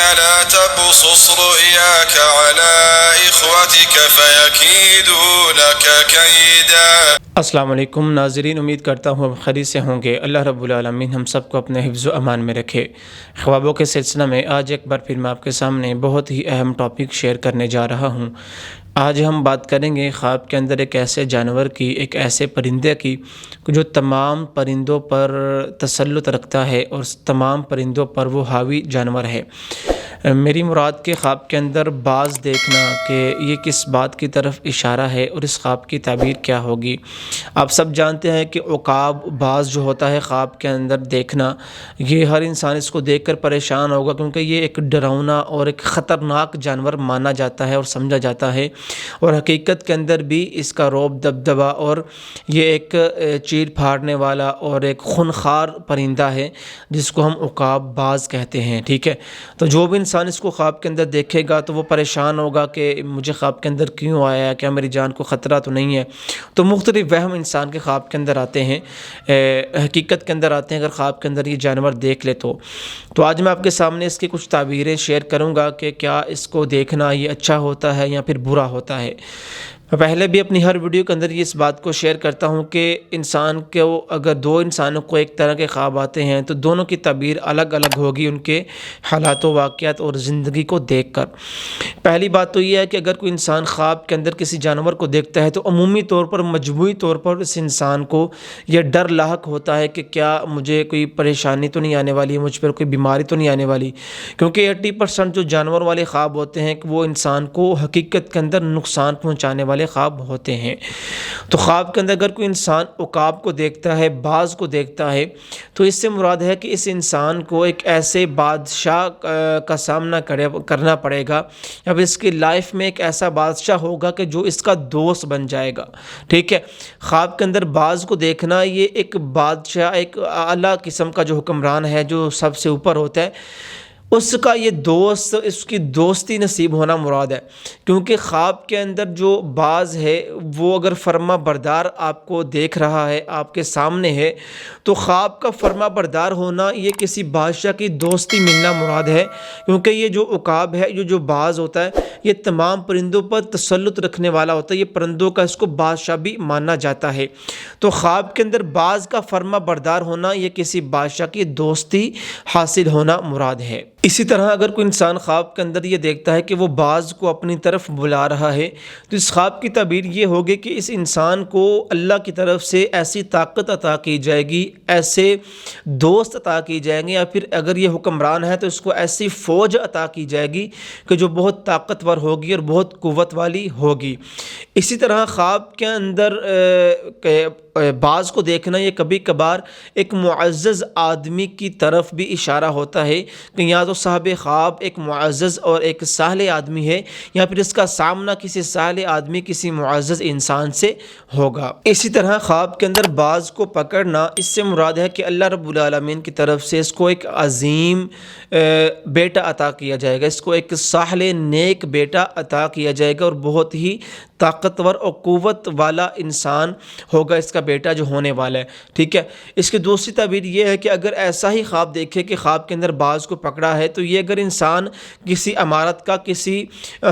لا تقصص رؤياك على إخوتك فيكيدوا لك كيدا۔ السلام علیکم ناظرین، امید کرتا ہوں آپ خیریت سے ہوں گے۔ اللہ رب العالمین ہم سب کو اپنے حفظ و امان میں رکھے۔ خوابوں کے سلسلہ میں آج ایک بار پھر میں آپ کے سامنے بہت ہی اہم ٹاپک شیئر کرنے جا رہا ہوں۔ آج ہم بات کریں گے خواب کے اندر ایک ایسے جانور کی، ایک ایسے پرندے کی جو تمام پرندوں پر تسلط رکھتا ہے اور تمام پرندوں پر وہ حاوی جانور ہے۔ میری مراد کے خواب کے اندر باز دیکھنا کہ یہ کس بات کی طرف اشارہ ہے اور اس خواب کی تعبیر کیا ہوگی۔ آپ سب جانتے ہیں کہ عقاب باز جو ہوتا ہے خواب کے اندر دیکھنا، یہ ہر انسان اس کو دیکھ کر پریشان ہوگا، کیونکہ یہ ایک ڈراؤنا اور ایک خطرناک جانور مانا جاتا ہے اور سمجھا جاتا ہے، اور حقیقت کے اندر بھی اس کا رعب دبدبا، اور یہ ایک چیر پھاڑنے والا اور ایک خونخوار پرندہ ہے جس کو ہم عقاب باز کہتے ہیں۔ ٹھیک ہے، تو جو بھی انسان اس کو خواب کے اندر دیکھے گا تو وہ پریشان ہوگا کہ مجھے خواب کے اندر کیوں آیا ہے، کیا میری جان کو خطرہ تو نہیں ہے۔ تو مختلف وہم انسان کے خواب کے اندر آتے ہیں، حقیقت کے اندر آتے ہیں اگر خواب کے اندر یہ جانور دیکھ لے تو آج میں آپ کے سامنے اس کی کچھ تعبیریں شیئر کروں گا کہ کیا اس کو دیکھنا یہ اچھا ہوتا ہے یا پھر برا ہوتا ہے۔ میں پہلے بھی اپنی ہر ویڈیو کے اندر یہ اس بات کو شیئر کرتا ہوں کہ انسان کو اگر دو انسانوں کو ایک طرح کے خواب آتے ہیں تو دونوں کی تعبیر الگ الگ ہوگی ان کے حالات و واقعات اور زندگی کو دیکھ کر۔ پہلی بات تو یہ ہے کہ اگر کوئی انسان خواب کے اندر کسی جانور کو دیکھتا ہے تو عمومی طور پر، مجموعی طور پر اس انسان کو یہ ڈر لاحق ہوتا ہے کہ کیا مجھے کوئی پریشانی تو نہیں آنے والی ہے، مجھ پر کوئی بیماری تو نہیں آنے والی، کیونکہ 80% جو جانور والے خواب ہوتے ہیں کہ وہ انسان کو حقیقت کے اندر نقصان پہنچانے والے خواب ہوتے ہیں۔ تو خواب کے اندر اگر کوئی انسان عقاب کو دیکھتا ہے، باز کو دیکھتا ہے، تو اس سے مراد ہے کہ اس انسان کو ایک ایسے بادشاہ کا سامنا کرنا پڑے گا، یا پھر اس کی لائف میں ایک ایسا بادشاہ ہوگا کہ جو اس کا دوست بن جائے گا۔ ٹھیک ہے، خواب کے اندر باز کو دیکھنا یہ ایک بادشاہ، ایک اعلیٰ قسم کا جو حکمران ہے، جو سب سے اوپر ہوتا ہے، اس کا یہ دوست، اس کی دوستی نصیب ہونا مراد ہے، کیونکہ خواب کے اندر جو باز ہے وہ اگر فرما بردار آپ کو دیکھ رہا ہے، آپ کے سامنے ہے، تو خواب کا فرما بردار ہونا یہ کسی بادشاہ کی دوستی ملنا مراد ہے، کیونکہ یہ جو عقاب ہے، یہ جو باز ہوتا ہے، یہ تمام پرندوں پر تسلط رکھنے والا ہوتا ہے، یہ پرندوں کا اس کو بادشاہ بھی مانا جاتا ہے۔ تو خواب کے اندر باز کا فرما بردار ہونا یہ کسی بادشاہ کی دوستی حاصل ہونا مراد ہے۔ اسی طرح اگر کوئی انسان خواب کے اندر یہ دیکھتا ہے کہ وہ باز کو اپنی طرف بلا رہا ہے، تو اس خواب کی تعبیر یہ ہوگی کہ اس انسان کو اللہ کی طرف سے ایسی طاقت عطا کی جائے گی، ایسے دوست عطا کی جائیں گے، یا پھر اگر یہ حکمران ہے تو اس کو ایسی فوج عطا کی جائے گی کہ جو بہت طاقتور ہوگی اور بہت قوت والی ہوگی۔ اسی طرح خواب کے اندر باز کو دیکھنا یہ کبھی کبھار ایک معزز آدمی کی طرف بھی اشارہ ہوتا ہے کہ یا تو صاحب خواب ایک معزز اور ایک صالح آدمی ہے، یا پھر اس کا سامنا کسی صالح آدمی، کسی معزز انسان سے ہوگا۔ اسی طرح خواب کے اندر باز کو پکڑنا، اس سے مراد ہے کہ اللہ رب العالمین کی طرف سے اس کو ایک عظیم بیٹا عطا کیا جائے گا، اس کو ایک صالح نیک بیٹا عطا کیا جائے گا، اور بہت ہی طاقتور اور قوت والا انسان ہوگا اس کا بیٹا جو ہونے والا ہے۔ ٹھیک ہے، اس کی دوسری تعبیر یہ ہے کہ اگر ایسا ہی خواب دیکھے کہ خواب کے اندر باز کو پکڑا ہے، تو یہ اگر انسان کسی امارت کا، کسی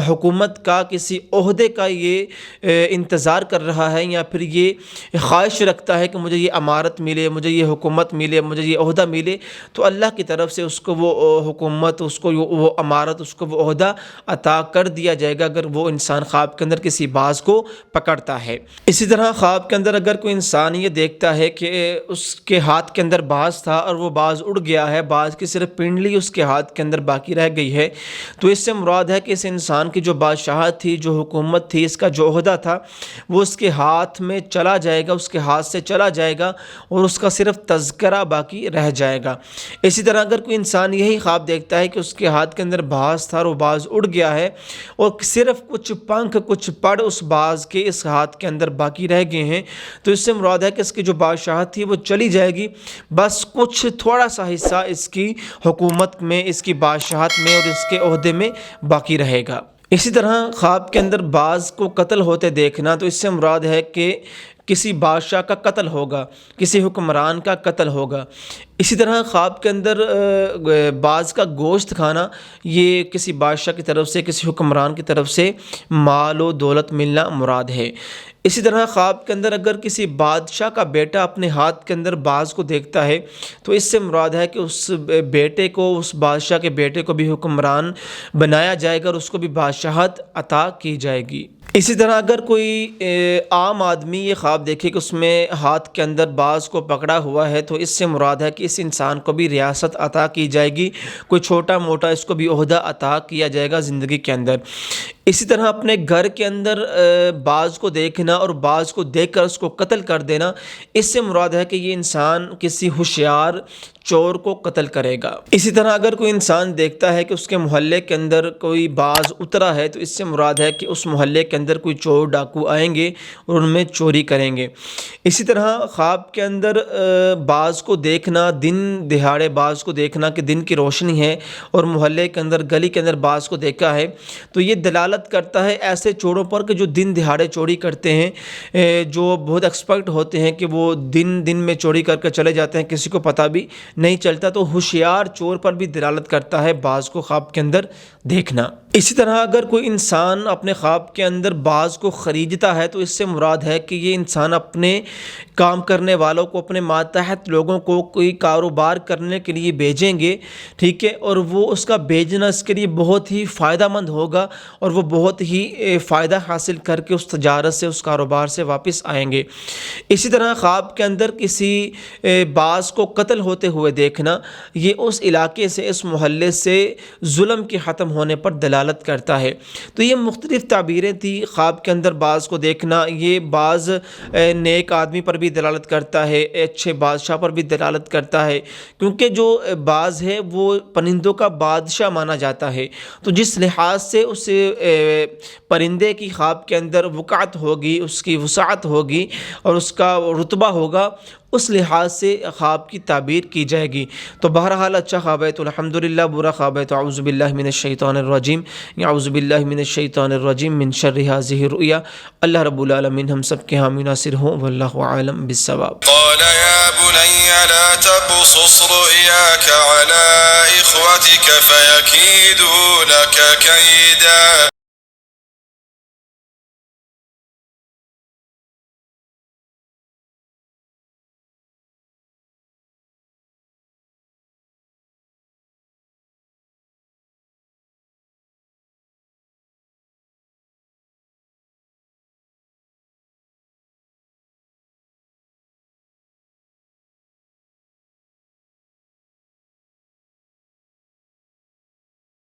حکومت کا، کسی عہدے کا یہ انتظار کر رہا ہے، یا پھر یہ خواہش رکھتا ہے کہ مجھے یہ امارت ملے، مجھے یہ حکومت ملے، مجھے یہ عہدہ ملے، تو اللہ کی طرف سے اس کو وہ حکومت، اس کو وہ امارت، اس کو وہ عہدہ عطا کر دیا جائے گا اگر وہ انسان خواب کے اندر کسی باز کو پکڑتا ہے۔ اسی طرح خواب کے اندر اگر کوئی انسان یہ دیکھتا ہے کہ اس کے ہاتھ کے اندر باز تھا اور وہ باز اڑ گیا ہے، باز کی صرف پنڈلی اس کے ہاتھ کے اندر باقی رہ گئی ہے، تو اس سے مراد ہے کہ اس انسان کی جو بادشاہت تھی، جو حکومت تھی، اس کا جو عہدہ تھا، وہ اس کے ہاتھ میں چلا جائے گا، اس کے ہاتھ سے چلا جائے گا، اور اس کا صرف تذکرہ باقی رہ جائے گا۔ اسی طرح اگر کوئی انسان یہی خواب دیکھتا ہے کہ اس کے ہاتھ کے اندر باز تھا اور وہ باز اڑ گیا ہے، اور صرف کچھ پنکھ، کچھ پڑ اس باز کے اس ہاتھ کے اندر باقی رہ گئے ہیں، تو اس سے مراد ہے کہ اس کی جو بادشاہت تھی وہ چلی جائے گی، بس کچھ تھوڑا سا حصہ اس کی حکومت میں، اس کی بادشاہت میں اور اس کے عہدے میں باقی رہے گا۔ اسی طرح خواب کے اندر باز کو قتل ہوتے دیکھنا، تو اس سے مراد ہے کہ کسی بادشاہ کا قتل ہوگا، کسی حکمران کا قتل ہوگا۔ اسی طرح خواب کے اندر باز کا گوشت کھانا، یہ کسی بادشاہ کی طرف سے، کسی حکمران کی طرف سے مال و دولت ملنا مراد ہے۔ اسی طرح خواب کے اندر اگر کسی بادشاہ کا بیٹا اپنے ہاتھ کے اندر باز کو دیکھتا ہے تو اس سے مراد ہے کہ اس بیٹے کو، اس بادشاہ کے بیٹے کو بھی حکمران بنایا جائے گا اور اس کو بھی بادشاہت عطا کی جائے گی۔ اسی طرح اگر کوئی عام آدمی یہ خواب دیکھے کہ اس میں ہاتھ کے اندر باز کو پکڑا ہوا ہے تو اس سے مراد ہے کہ اس انسان کو بھی ریاست عطا کی جائے گی، کوئی چھوٹا موٹا اس کو بھی عہدہ عطا کیا جائے گا زندگی کے اندر۔ اسی طرح اپنے گھر کے اندر باز کو دیکھنا اور باز کو دیکھ کر اس کو قتل کر دینا، اس سے مراد ہے کہ یہ انسان کسی ہوشیار چور کو قتل کرے گا۔ اسی طرح اگر کوئی انسان دیکھتا ہے کہ اس کے محلے کے اندر کوئی باز اترا ہے تو اس سے مراد ہے کہ اس محلے کے اندر کوئی چور ڈاکو آئیں گے اور ان میں چوری کریں گے۔ اسی طرح خواب کے اندر باز کو دیکھنا، دن دہاڑے باز کو دیکھنا کہ دن کی روشنی ہے اور محلے کے اندر، گلی کے اندر باز کو دیکھا ہے تو یہ دلالت کرتا ہے ایسے چوروں پر کہ جو دن دہاڑے چوری کرتے ہیں، جو بہت ایکسپرٹ ہوتے ہیں کہ وہ دن میں چوری کر کے چلے جاتے ہیں، کسی کو پتہ بھی نہیں چلتا۔ تو ہوشیار چور پر بھی دلالت کرتا ہے باز کو خواب کے اندر دیکھنا۔ اسی طرح اگر کوئی انسان اپنے خواب کے اندر باز کو خریدتا ہے تو اس سے مراد ہے کہ یہ انسان اپنے کام کرنے والوں کو، اپنے ماتحت لوگوں کو کوئی کاروبار کرنے کے لیے بھیجیں گے، ٹھیک ہے، اور وہ اس کا بھیجنا اس کے لیے بہت ہی فائدہ مند ہوگا اور وہ بہت ہی فائدہ حاصل کر کے اس تجارت سے، اس کاروبار سے واپس آئیں گے۔ اسی طرح خواب کے اندر کسی باز کو قتل ہوتے ہوئے دیکھنا، یہ اس علاقے سے، اس محلے سے ظلم کے ختم ہونے پر دلالت کرتا ہے۔ تو یہ مختلف تعبیریں تھی خواب کے اندر باز کو دیکھنا۔ یہ باز نیک آدمی پر بھی دلالت کرتا ہے، اچھے بادشاہ پر بھی دلالت کرتا ہے، کیونکہ جو باز ہے وہ پرندوں کا بادشاہ مانا جاتا ہے۔ تو جس لحاظ سے اس پرندے کی خواب کے اندر وقعت ہوگی، اس کی وسعت ہوگی اور اس کا رتبہ ہوگا، اس لحاظ سے خواب کی تعبیر کی جائے گی۔ تو بہرحال اچھا خواب ہے تو الحمدللہ، برا خواب ہے تو اعوذ باللہ من الشیطان الرجیم، اعوذ باللہ من الشیطان الرجیم من شر هذه الرؤیا۔ اللہ رب العالمین ہم سب کے حامی ناصر ہوں، واللہ اعلم بالصواب۔ قال يا بني لا تقصص رؤياك على إخوتك فيكيدوا لك كيدا